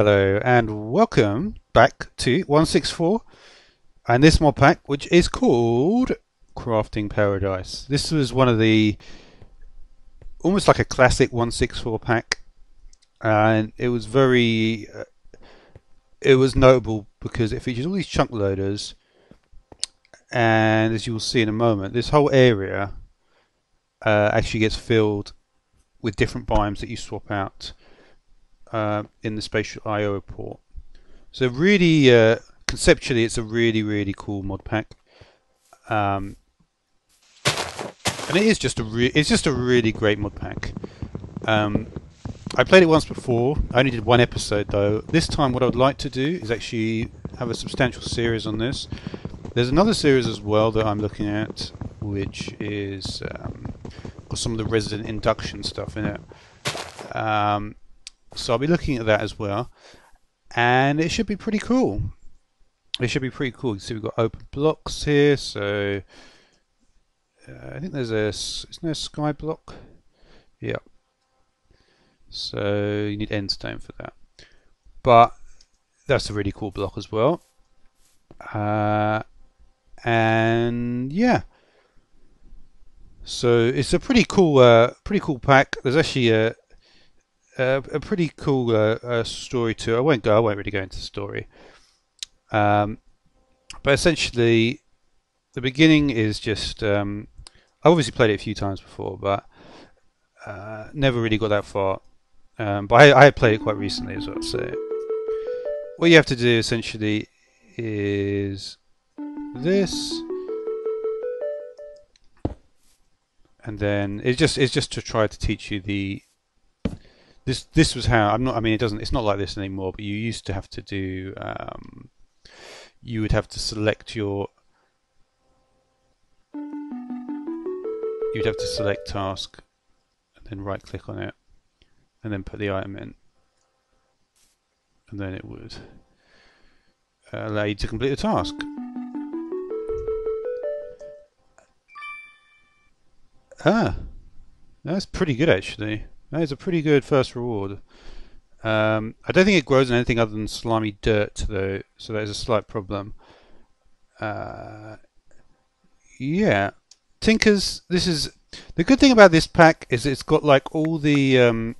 Hello and welcome back to 164 and this mod pack, which is called Crafting Paradise. This was one of the almost like a classic 164 pack, and it was it was notable because it features all these chunk loaders, and as you will see in a moment, this whole area actually gets filled with different biomes that you swap out in the spatial I/O report. So really, conceptually, it's a really cool mod pack, and it is just a really great mod pack. I played it once before. I only did one episode though. This time, what I would like to do is actually have a substantial series on this. There's another series as well that I'm looking at, which is got some of the resident induction stuff in it. So I'll be looking at that as well, and it should be pretty cool. It should be pretty cool. You see, we've got open blocks here, so I think there's isn't there a sky block? Yeah. So you need endstone for that, but that's a really cool block as well. And yeah, so it's a pretty cool pack. There's actually a pretty cool story to it. I won't really go into the story. But essentially, the beginning is just I've obviously played it a few times before, but never really got that far. But I had played it quite recently as well. So what you have to do essentially is this, and then it's just to try to teach you the. This was how it's not like this anymore, but you used to have to do you would have to select task and then right click on it and then put the item in, and then it would allow you to complete the task. That's pretty good actually. That is a pretty good first reward. I don't think it grows in anything other than slimy dirt, though, so that is a slight problem. Yeah, Tinkers. This is the good thing about this pack is it's got like all the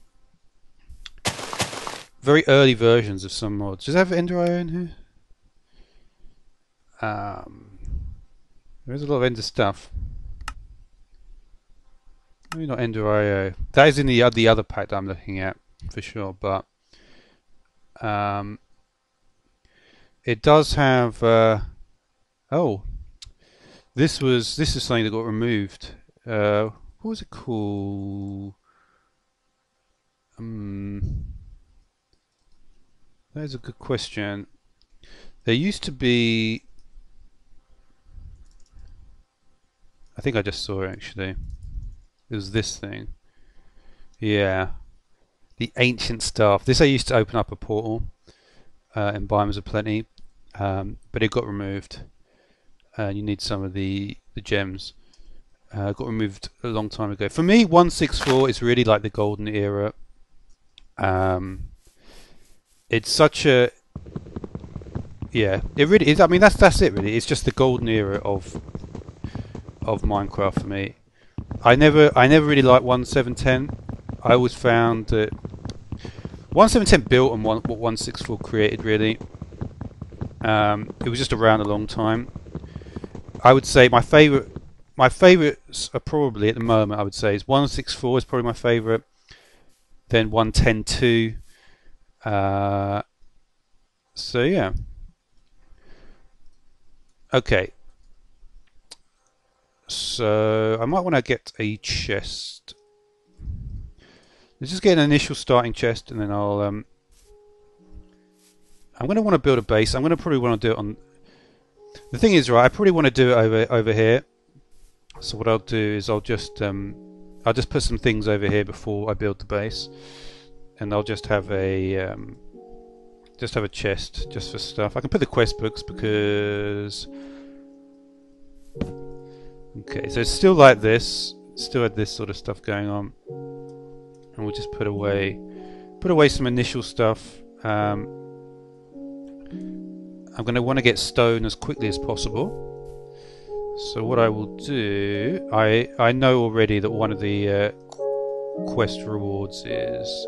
very early versions of some mods. Does it have Ender IO in here? There's a lot of Ender stuff. Maybe not Ender IO. That is in the other pack that I'm looking at for sure, but it does have. Oh, this is something that got removed. What was it called? That is a good question. There used to be. I think I just saw it actually. It was this thing. Yeah. The ancient stuff. This I used to open up a portal in Biomes of Plenty, but it got removed. You need some of the gems. Got removed a long time ago. For me, 164 is really like the golden era. It's such a it really is. I mean, that's it really. It's just the golden era of Minecraft for me. I never really liked 1710. I always found that 1710 built on what 164 created really. It was just around a long time. I would say my favourites are probably at the moment, I would say, is 164 is probably my favourite. Then 1102. So yeah. Okay. So I might want to get a chest. Let's just get an initial starting chest, and then I'm going to want to build a base. I'm going to probably want to do it on. The thing is, right, I probably want to do it over here. So what I'll do is I'll just put some things over here before I build the base, and I'll just have a chest just for stuff. I can put the quest books because. Okay, so it's still like this. Still had this sort of stuff going on, and we'll just put away some initial stuff. I'm going to want to get stone as quickly as possible. So what I will do, I know already that one of the quest rewards is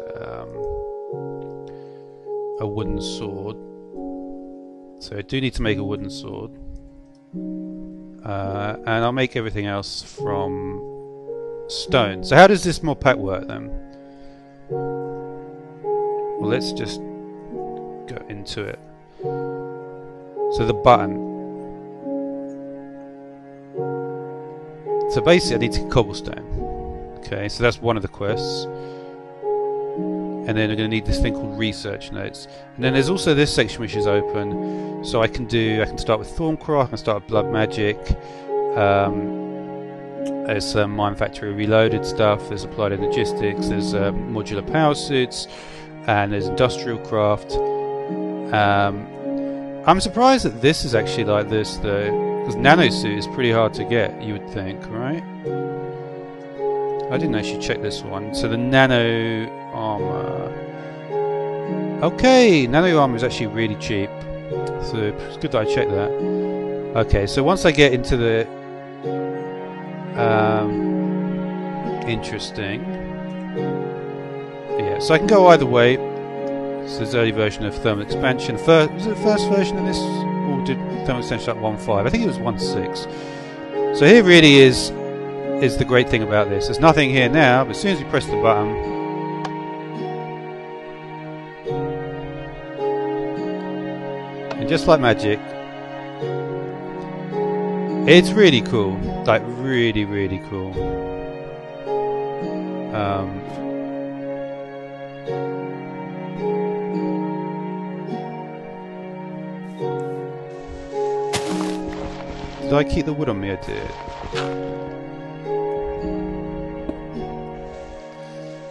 a wooden sword. So I do need to make a wooden sword. And I'll make everything else from stone. So how does this mod pack work then? Well, let's just go into it. So the button. So basically I need to get cobblestone. Okay, so that's one of the quests. And then I'm going to need this thing called research notes. And then there's also this section which is open. So I can start with Thorncraft, I can start with Blood Magic. There's some Mine Factory Reloaded stuff, there's Applied Logistics, there's modular power suits, and there's Industrial Craft. I'm surprised that this is actually like this though. Because Nanosuit is pretty hard to get, you would think, right? I didn't actually check this one. So the Nano Armor. Okay, Nano Armor is actually really cheap. So it's good that I checked that. Okay, so once I get into the... interesting. Yeah, so I can go either way. So there's early version of Thermal Expansion. Was it the first version of this? Or did Thermal Expansion at 1.5? I think it was 1.6. So here really is the great thing about this. There's nothing here now, but as soon as you press the button, and just like magic, it's really cool. Like really, really cool. Did I keep the wood on me? I did.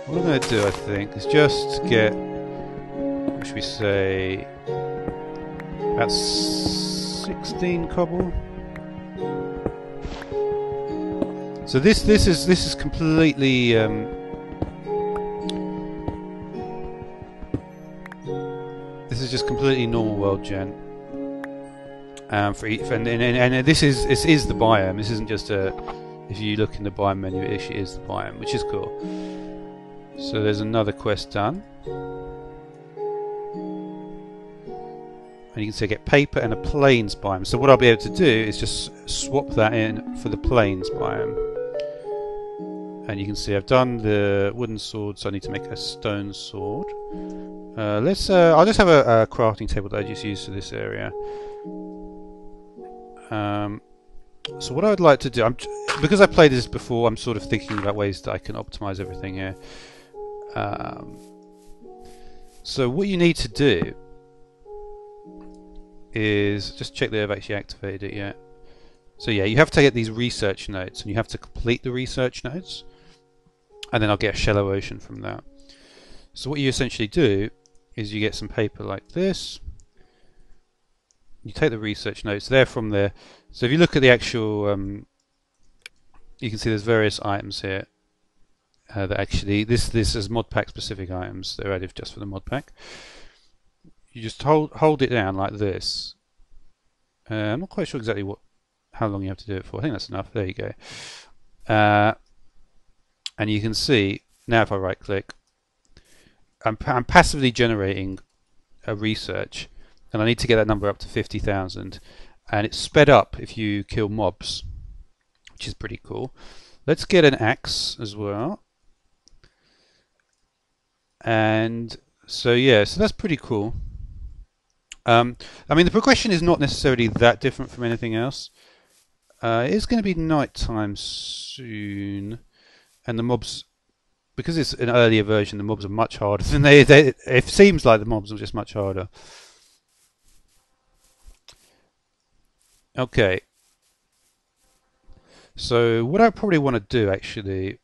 What I'm going to do, I think, is just get, what should we say, about 16 cobble. So this is completely this is just completely normal world gen. For each, and this is the biome. This isn't just a. If you look in the biome menu, it actually is the biome, which is cool. So there's another quest done, and you can see I get paper and a plains biome. So what I'll be able to do is just swap that in for the plains biome. And you can see I've done the wooden sword, so I need to make a stone sword. I'll just have a crafting table that I just use for this area. So what I would like to do, because I played this before, I'm sort of thinking about ways that I can optimize everything here. So what you need to do is just check that I've actually activated it yet. So yeah, you have to get these research notes, and you have to complete the research notes, and then I'll get a shallow ocean from that. So what you essentially do is you get some paper like this. You take the research notes, they're from there. So if you look at the actual, you can see there's various items here that actually, this is mod pack specific items. They're added just for the mod pack. You just hold it down like this. I'm not quite sure exactly how long you have to do it for. I think that's enough. There you go. And you can see now if I right click, I'm passively generating a research. And I need to get that number up to 50,000, and it's sped up if you kill mobs, which is pretty cool. Let's get an axe as well. And so yeah, so that's pretty cool. I mean, the progression is not necessarily that different from anything else. It is going to be night time soon, and the mobs, because it's an earlier version, the mobs are much harder than it seems like the mobs are just much harder. Okay, so what I probably want to do actually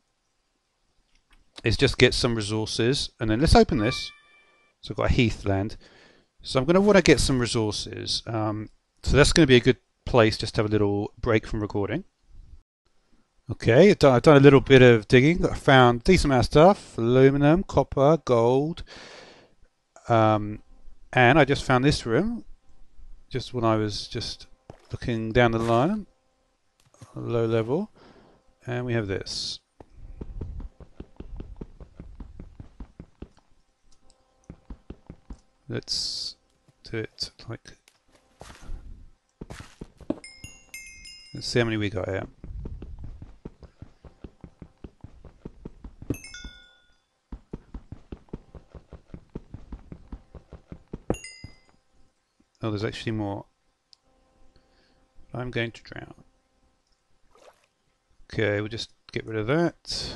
is just get some resources, and then let's open this. So I've got a heathland, so I'm going to want to get some resources. So that's going to be a good place just to have a little break from recording. Okay, I've done a little bit of digging. I found a decent amount of stuff: aluminum, copper, gold. And I just found this room just when I was just looking down the line, low level, and we have this. Let's do it like, let's see how many we got here. Oh, there's actually more. I'm going to drown. Okay, we'll just get rid of that.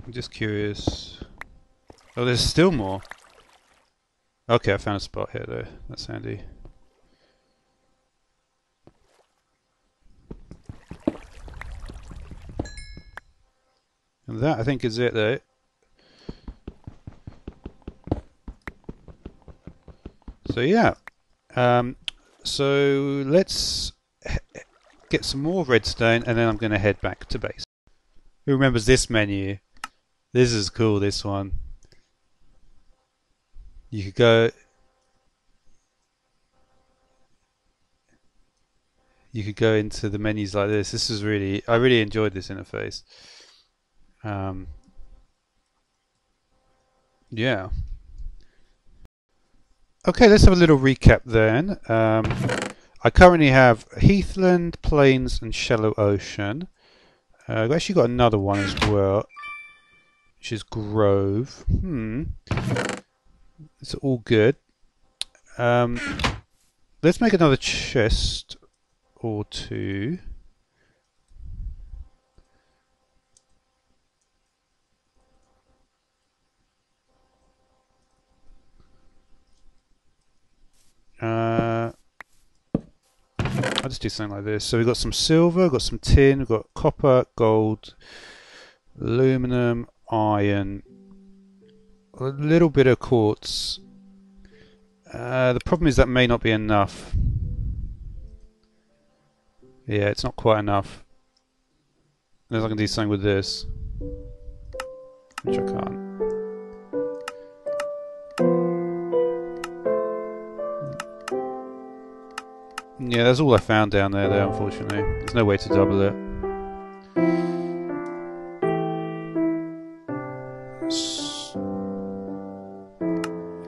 I'm just curious. Oh, there's still more. Okay, I found a spot here though. That's handy. And that, I think, is it though. So yeah. So let's get some more redstone and then I'm going to head back to base. Who remembers this menu? This is cool, this one. You could go... You could go into the menus like this. This is really... I really enjoyed this interface. Yeah. Okay, let's have a little recap then. I currently have Heathland, Plains and Shallow Ocean. I've actually got another one as well, which is Grove. It's all good. Let's make another chest or two. I'll just do something like this. So we've got some silver, we've got some tin, we've got copper, gold, aluminum, iron, a little bit of quartz. The problem is that may not be enough. Yeah, it's not quite enough. Unless I can do something with this, which I can't. Yeah, that's all I found down there though, unfortunately. There's no way to double it.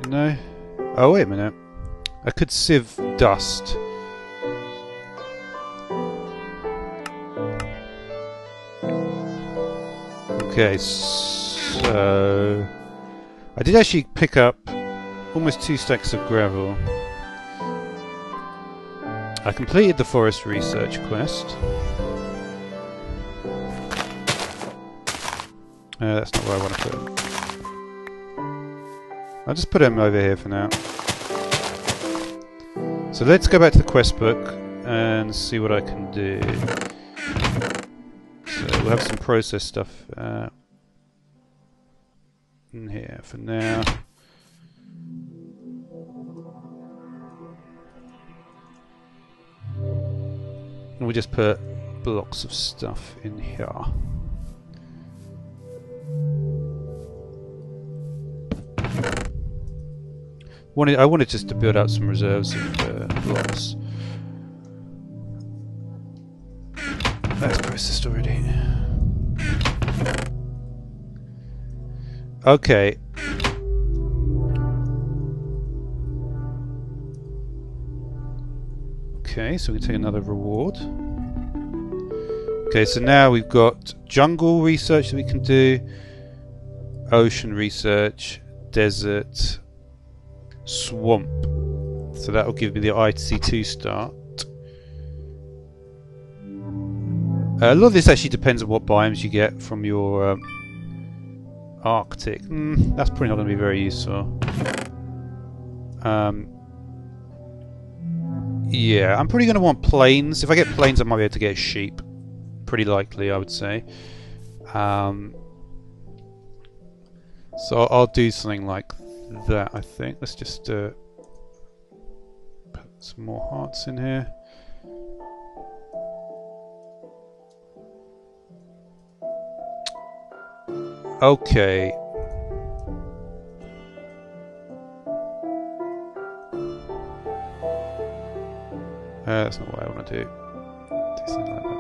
No? Oh, wait a minute. I could sieve dust. Okay, so... I did actually pick up almost 2 stacks of gravel. I completed the forest research quest. That's not where I want to put him. I'll just put him over here for now. So let's go back to the quest book and see what I can do. So we'll have some process stuff in here for now. And we just put blocks of stuff in here. I wanted just to build out some reserves of blocks. That's processed already. Okay. Okay, so we can take another reward. Okay, so now we've got jungle research that we can do, ocean research, desert, swamp. So that will give me the IC2 start. A lot of this actually depends on what biomes you get from your Arctic. That's probably not going to be very useful. Yeah, I'm probably going to want plains. If I get plains, I might be able to get sheep. Pretty likely, I would say. So I'll do something like that, I think. Let's just put some more hearts in here. Okay. That's not what I want to do. Do something like that.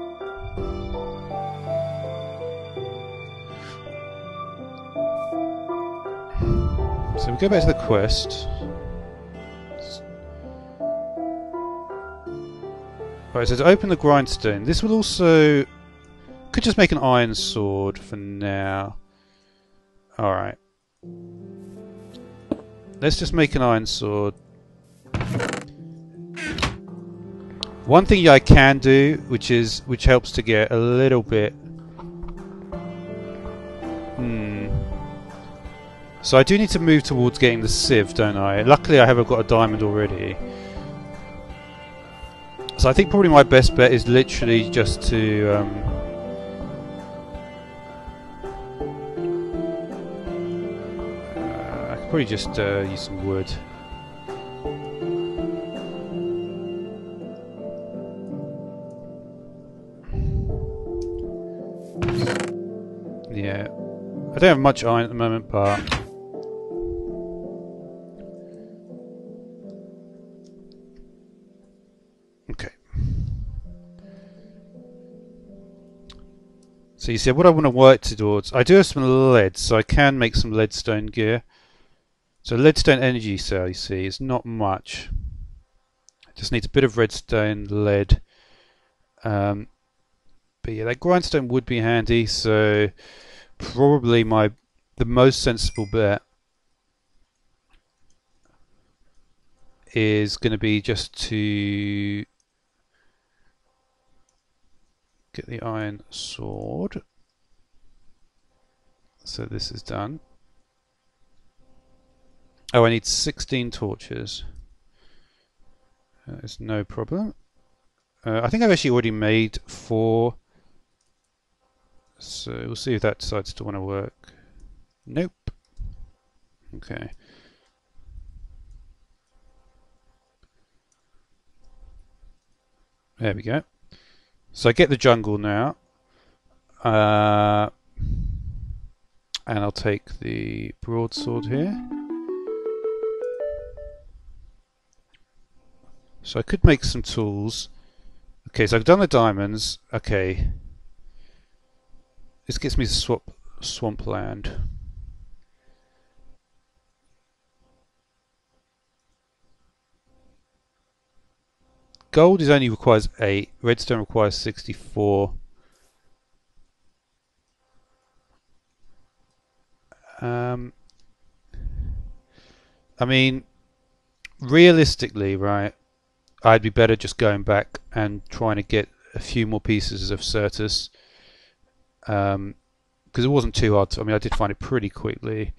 So we go back to the quest. Right, so to open the grindstone, this will also... Could just make an iron sword for now. Alright. Let's just make an iron sword. One thing I can do, which helps to get a little bit... So I do need to move towards getting the sieve, don't I? Luckily I haven't got a diamond already. So I think probably my best bet is literally just to... I could probably just use some wood. Yeah. I don't have much iron at the moment, but... Okay. So you see, what I want to work towards... I do have some lead, so I can make some leadstone gear. So leadstone energy cell, you see, is not much. Just needs a bit of redstone, lead. But yeah, that grindstone would be handy, so probably the most sensible bet is going to be just to get the iron sword. So this is done. Oh, I need 16 torches. It's no problem. I think I've actually already made 4. So we'll see if that decides to want to work. Nope. Okay. There we go. So I get the jungle now. And I'll take the broadsword here. So I could make some tools. Okay, so I've done the diamonds. Okay. This gets me to swampland. Gold is only requires 8. Redstone requires 64. I mean, realistically, right, I'd be better just going back and trying to get a few more pieces of Certus. Because it wasn't too hard. I mean, I did find it pretty quickly.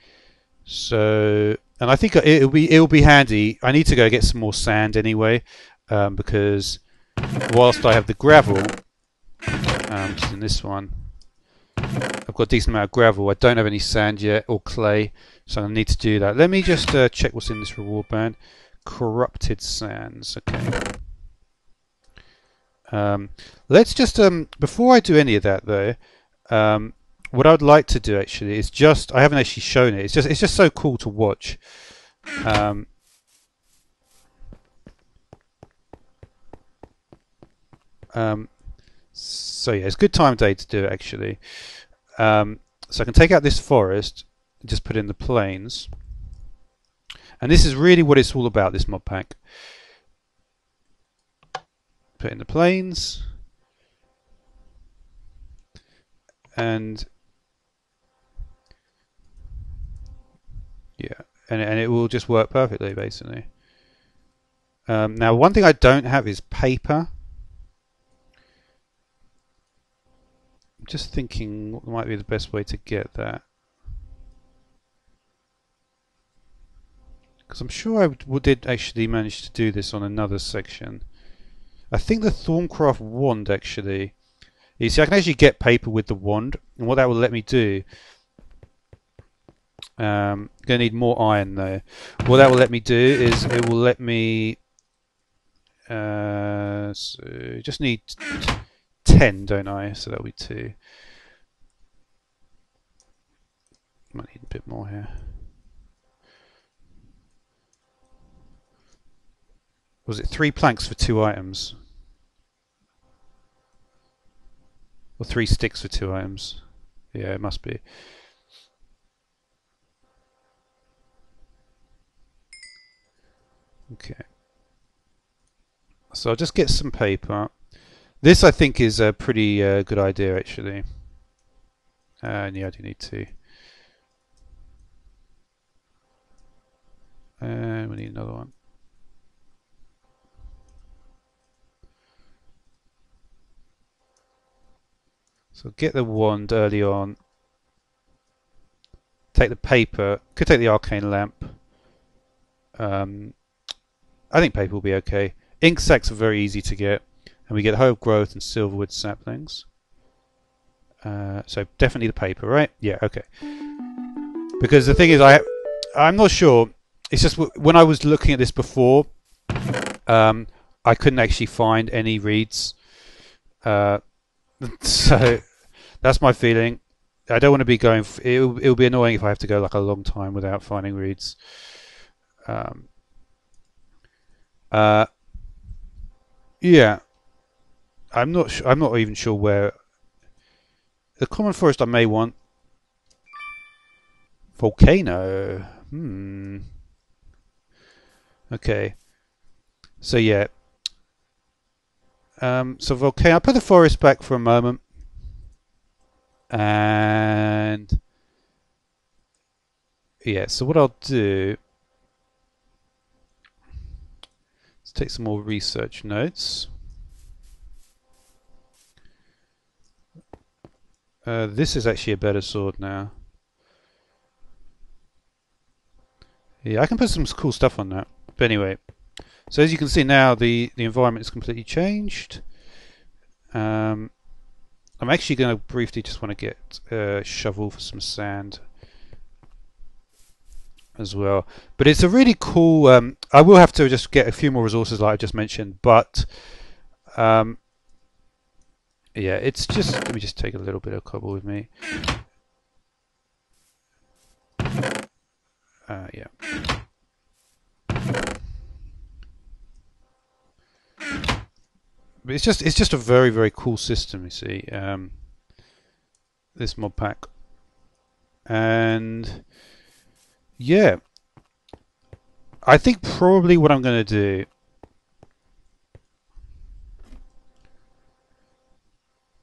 So, and I think it'll be handy. I need to go get some more sand anyway, because whilst I have the gravel, which is in this one, I've got a decent amount of gravel. I don't have any sand yet or clay, so I need to do that. Let me just check what's in this reward band. Corrupted sands. Okay. Let's just before I do any of that though. What I would like to do actually is just, I haven't actually shown it, it's just so cool to watch. So yeah, it's a good time of day to do it actually. So I can take out this forest and just put in the plains. And this is really what it's all about, this mod pack. Put in the plains. And yeah, and it will just work perfectly, basically. Now, one thing I don't have is paper. I'm just thinking what might be the best way to get that. Because I'm sure I did actually manage to do this on another section. I think the Thorncraft wand, actually. You see, I can actually get paper with the wand, and what that will let me do... going to need more iron though. What that will let me do is it will let me... so just need 10, don't I? So that'll be 2. Might need a bit more here. Was it 3 planks for 2 items? Or 3 sticks for 2 items? Yeah, it must be. Okay. So I'll just get some paper. This I think is a pretty good idea actually. And yeah, I do need to. And we need another one. So get the wand early on. Take the paper. Could take the arcane lamp. I think paper will be okay. Ink sacs are very easy to get, and we get herb growth and silverwood saplings. So definitely the paper, right? Yeah, okay. Because the thing is, I'm not sure. It's just when I was looking at this before, I couldn't actually find any reeds. So that's my feeling. I don't want to be going. It'll be annoying if I have to go like a long time without finding reeds. Yeah, I'm not. I'm not even sure where. The common forest I may want. Volcano. Okay. So yeah. So volcano. I'll put the forest back for a moment. And yeah. So what I'll do. Let's take some more research notes. This is actually a better sword now. Yeah, I can put some cool stuff on that. But anyway, so as you can see now, the environment is completely changed. I'm actually going to briefly just want to get a shovel for some sand as well. But it's a really cool. I will have to just get a few more resources, like I just mentioned. But yeah, it's just. Let me just take a little bit of cobble with me. Yeah. But it's just a very, very cool system, you see. This mod pack. And yeah, I think probably what I'm going to do.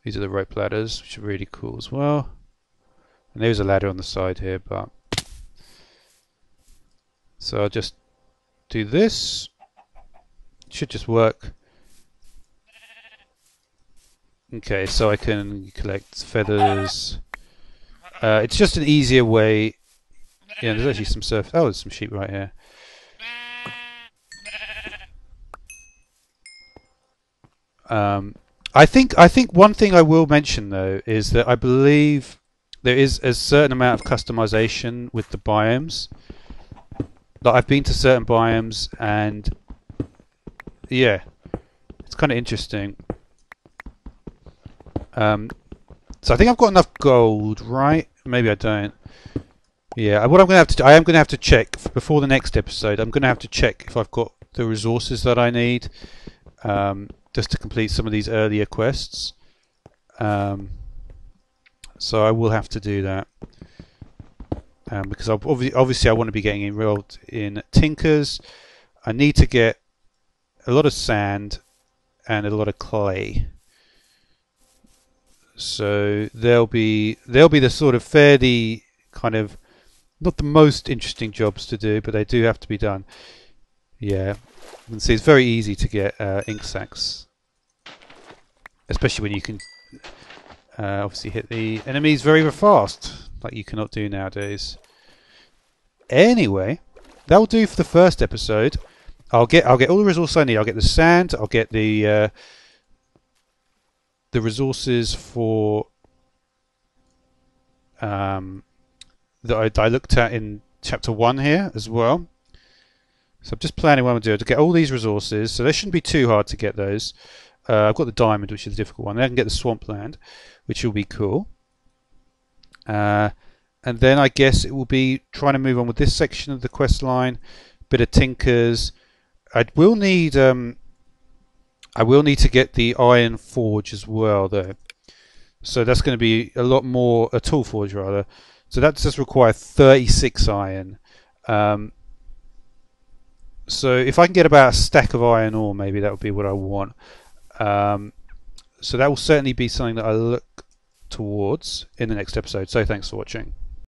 These are the rope ladders, which are really cool as well. And there's a ladder on the side here, but so I'll just do this. It should just work. Okay, so I can collect feathers. It's just an easier way. Yeah, there's actually some surf. Oh, there's some sheep right here. I think one thing I will mention though is that I believe there is a certain amount of customization with the biomes. Like I've been to certain biomes and yeah, it's kind of interesting. So I think I've got enough gold, right? Maybe I don't. Yeah, what I'm going to have to do, I am going to have to check before the next episode. I'm going to have to check if I've got the resources that I need, just to complete some of these earlier quests. So I will have to do that, because obviously I want to be getting enrolled in Tinkers. I need to get a lot of sand and a lot of clay. So they'll be the sort of fairly kind of not the most interesting jobs to do, but they do have to be done. Yeah, you can see it's very easy to get ink sacs, especially when you can obviously hit the enemies very fast, like you cannot do nowadays. Anyway, that'll do for the first episode. I'll get all the resources I need. I'll get the sand. I'll get the resources for that I looked at in chapter 1 here as well. So I'm just planning what I'm going to do to get all these resources. So they shouldn't be too hard to get those. I've got the diamond, which is a difficult one. Then I can get the swampland, which will be cool. And and then I guess it will be trying to move on with this section of the quest line. Bit of tinkers. I will need to get the iron forge as well, though. So that's going to be a lot more, a tool forge rather. So that does require 36 iron. So if I can get about a stack of iron ore, maybe that would be what I want. So that will certainly be something that I look towards in the next episode. So thanks for watching.